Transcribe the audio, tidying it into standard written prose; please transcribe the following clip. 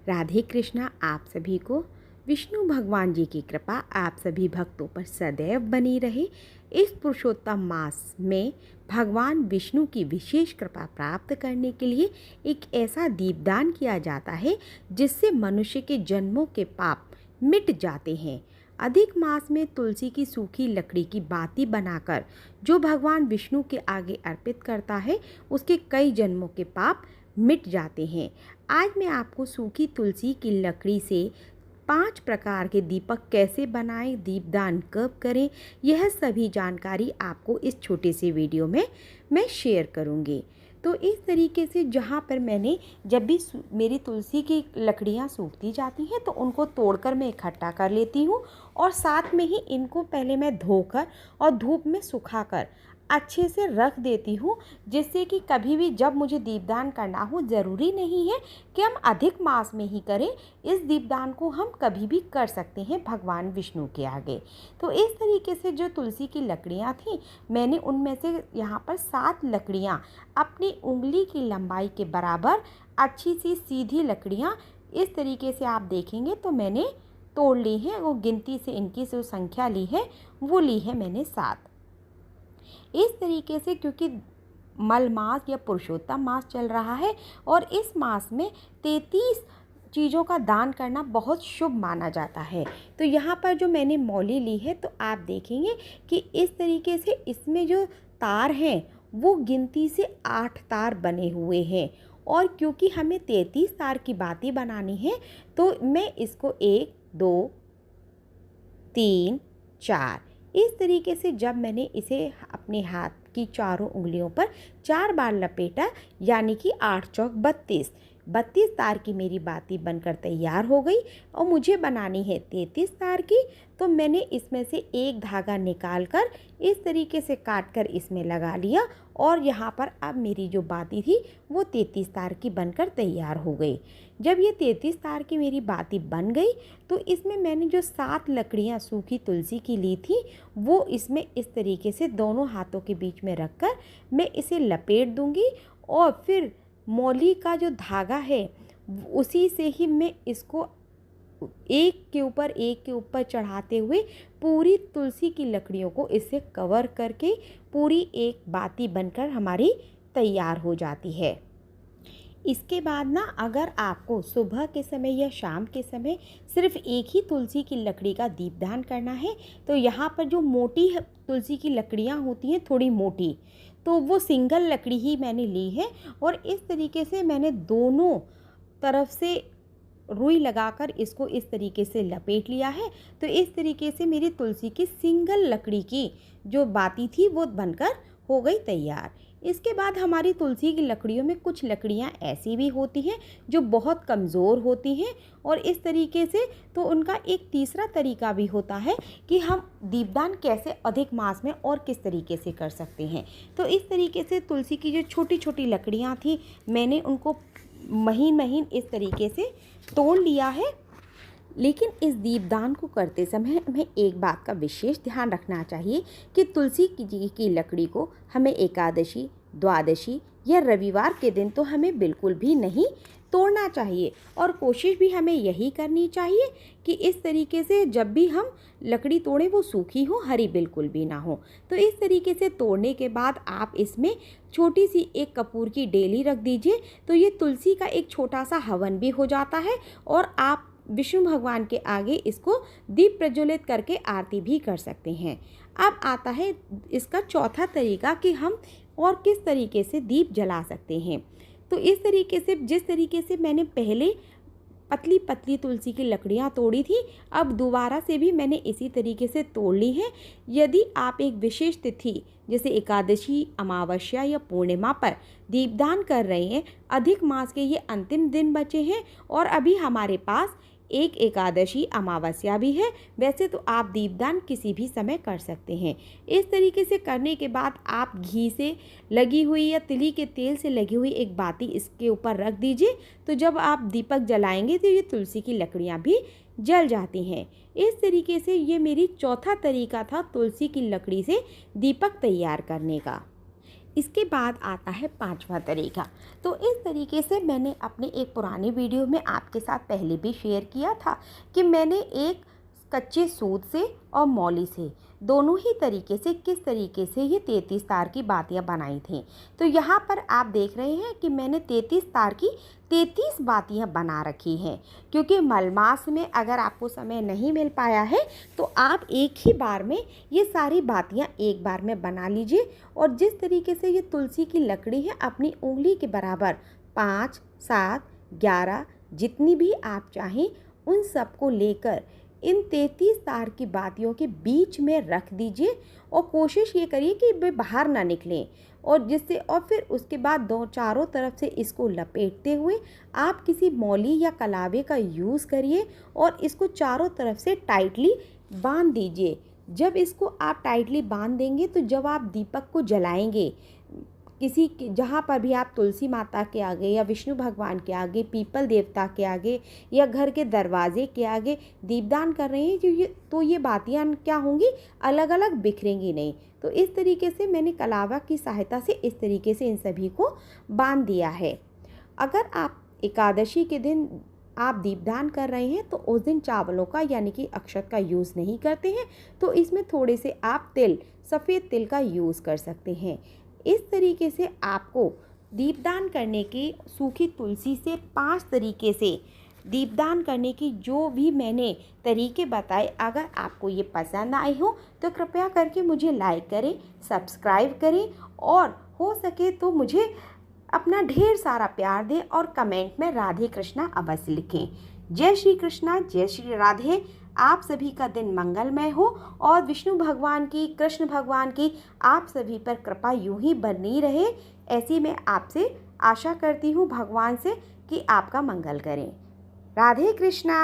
राधे कृष्णा। आप सभी को विष्णु भगवान जी की कृपा आप सभी भक्तों पर सदैव बनी रहे। इस पुरुषोत्तम मास में भगवान विष्णु की विशेष कृपा प्राप्त करने के लिए एक ऐसा दीपदान किया जाता है जिससे मनुष्य के जन्मों के पाप मिट जाते हैं। अधिक मास में तुलसी की सूखी लकड़ी की बाती बनाकर जो भगवान विष्णु के आगे अर्पित करता है उसके कई जन्मों के पाप मिट जाते हैं। आज मैं आपको सूखी तुलसी की लकड़ी से 5 प्रकार के दीपक कैसे बनाएं, दीपदान कब करें, यह सभी जानकारी आपको इस छोटे से वीडियो में मैं शेयर करूंगी। तो इस तरीके से जहाँ पर मैंने जब भी मेरी तुलसी की लकड़ियाँ सूखती जाती हैं तो उनको तोड़कर मैं इकट्ठा कर लेती हूँ और साथ में ही इनको पहले मैं धोकर और धूप में सुखाकर अच्छे से रख देती हूँ, जिससे कि कभी भी जब मुझे दीपदान करना हो, ज़रूरी नहीं है कि हम अधिक मास में ही करें, इस दीपदान को हम कभी भी कर सकते हैं भगवान विष्णु के आगे। तो इस तरीके से जो तुलसी की लकड़ियाँ थीं, मैंने उनमें से यहाँ पर 7 लकड़ियाँ अपनी उंगली की लंबाई के बराबर अच्छी सी सीधी लकड़ियाँ इस तरीके से आप देखेंगे तो मैंने तोड़ ली हैं। वो गिनती से इनकी जो संख्या ली है वो ली है मैंने 7। इस तरीके से क्योंकि मल मास या पुरुषोत्तम मास चल रहा है और इस मास में 33 चीज़ों का दान करना बहुत शुभ माना जाता है। तो यहाँ पर जो मैंने मौली ली है तो आप देखेंगे कि इस तरीके से इसमें जो तार हैं वो गिनती से 8 तार बने हुए हैं और क्योंकि हमें 33 तार की बाती बनानी है तो मैं इसको 1 2 3 4 इस तरीके से जब मैंने इसे अपने हाथ की चारों उंगलियों पर 4 बार लपेटा, यानी कि 8 चौक 32 तार की मेरी बाती बनकर तैयार हो गई और मुझे बनानी है 33 तार की। तो मैंने इसमें से एक धागा निकाल कर इस तरीके से काट कर इसमें लगा लिया और यहाँ पर अब मेरी जो बाती थी वो 33 तार की बनकर तैयार हो गई। जब ये 33 तार की मेरी बाती बन गई तो इसमें मैंने जो 7 लकड़ियाँ सूखी तुलसी की ली थी वो इसमें इस तरीके से दोनों हाथों के बीच में रखकर मैं इसे लपेट दूँगी और फिर मौली का जो धागा है उसी से ही मैं इसको एक के ऊपर चढ़ाते हुए पूरी तुलसी की लकड़ियों को इससे कवर करके पूरी एक बाती बनकर हमारी तैयार हो जाती है। इसके बाद ना अगर आपको सुबह के समय या शाम के समय सिर्फ एक ही तुलसी की लकड़ी का दीपदान करना है तो यहाँ पर जो मोटी तुलसी की लकड़ियाँ होती हैं थोड़ी मोटी, तो वो सिंगल लकड़ी ही मैंने ली है और इस तरीके से मैंने दोनों तरफ से रुई लगाकर इसको इस तरीके से लपेट लिया है। तो इस तरीके से मेरी तुलसी की सिंगल लकड़ी की जो बाती थी वो बनकर हो गई तैयार। इसके बाद हमारी तुलसी की लकड़ियों में कुछ लकड़ियां ऐसी भी होती हैं जो बहुत कमज़ोर होती हैं और इस तरीके से तो उनका एक तीसरा तरीका भी होता है कि हम दीपदान कैसे अधिक मास में और किस तरीके से कर सकते हैं। तो इस तरीके से तुलसी की जो छोटी छोटी लकड़ियां थी मैंने उनको महीन महीन इस तरीके से तोड़ लिया है। लेकिन इस दीपदान को करते समय हमें एक बात का विशेष ध्यान रखना चाहिए कि तुलसी की लकड़ी को हमें एकादशी, द्वादशी या रविवार के दिन तो हमें बिल्कुल भी नहीं तोड़ना चाहिए और कोशिश भी हमें यही करनी चाहिए कि इस तरीके से जब भी हम लकड़ी तोड़ें वो सूखी हो, हरी बिल्कुल भी ना हो। तो इस तरीके से तोड़ने के बाद आप इसमें छोटी सी एक कपूर की डेली रख दीजिए तो ये तुलसी का एक छोटा सा हवन भी हो जाता है और आप विष्णु भगवान के आगे इसको दीप प्रज्वलित करके आरती भी कर सकते हैं। अब आता है इसका चौथा तरीका कि हम और किस तरीके से दीप जला सकते हैं। तो इस तरीके से जिस तरीके से मैंने पहले पतली पतली तुलसी की लकड़ियाँ तोड़ी थी, अब दोबारा से भी मैंने इसी तरीके से तोड़ ली है। यदि आप एक विशेष तिथि जैसे एकादशी, अमावस्या या पूर्णिमा पर दीपदान कर रहे हैं, अधिक मास के ये अंतिम दिन बचे हैं और अभी हमारे पास एक एकादशी अमावस्या भी है, वैसे तो आप दीपदान किसी भी समय कर सकते हैं। इस तरीके से करने के बाद आप घी से लगी हुई या तिली के तेल से लगी हुई एक बाती इसके ऊपर रख दीजिए। तो जब आप दीपक जलाएंगे तो ये तुलसी की लकड़ियाँ भी जल जाती हैं। इस तरीके से ये मेरी चौथा तरीका था तुलसी की लकड़ी से दीपक तैयार करने का। इसके बाद आता है पांचवा तरीका। तो इस तरीके से मैंने अपने एक पुराने वीडियो में आपके साथ पहले भी शेयर किया था कि मैंने एक कच्चे सूत से और मौली से दोनों ही तरीके से किस तरीके से ये 33 तार की बातियां बनाई थी। तो यहाँ पर आप देख रहे हैं कि मैंने 33 तार की 33 बातियां बना रखी हैं। क्योंकि मलमास में अगर आपको समय नहीं मिल पाया है तो आप एक ही बार में ये सारी बातियां एक बार में बना लीजिए। और जिस तरीके से ये तुलसी की लकड़ी है, अपनी उंगली के बराबर 5, 7, 11 जितनी भी आप चाहें उन सबको लेकर इन 33 तार की बातियों के बीच में रख दीजिए और कोशिश ये करिए कि वे बाहर ना निकलें। और फिर उसके बाद दो चारों तरफ से इसको लपेटते हुए आप किसी मौली या कलावे का यूज़ करिए और इसको चारों तरफ से टाइटली बांध दीजिए। जब इसको आप टाइटली बांध देंगे तो जब आप दीपक को जलाएंगे, जहाँ पर भी आप तुलसी माता के आगे या विष्णु भगवान के आगे, पीपल देवता के आगे या घर के दरवाजे के आगे दीपदान कर रहे हैं, तो ये बातियाँ क्या होंगी, अलग अलग बिखरेंगी नहीं। तो इस तरीके से मैंने कलावा की सहायता से इस तरीके से इन सभी को बांध दिया है। अगर आप एकादशी के दिन आप दीपदान कर रहे हैं तो उस दिन चावलों का यानी कि अक्षत का यूज़ नहीं करते हैं, तो इसमें थोड़े से आप सफ़ेद तिल का यूज़ कर सकते हैं। इस तरीके से आपको दीपदान करने की सूखी तुलसी से 5 तरीके से दीपदान करने की जो भी मैंने तरीके बताए, अगर आपको ये पसंद आए हो तो कृपया करके मुझे लाइक करें, सब्सक्राइब करें और हो सके तो मुझे अपना ढेर सारा प्यार दें और कमेंट में राधे कृष्णा अवश्य लिखें। जय श्री कृष्णा, जय श्री राधे। आप सभी का दिन मंगलमय हो और विष्णु भगवान की, कृष्ण भगवान की आप सभी पर कृपा यूं ही बनी रहे, ऐसी मैं आपसे आशा करती हूँ भगवान से कि आपका मंगल करें। राधे कृष्णा।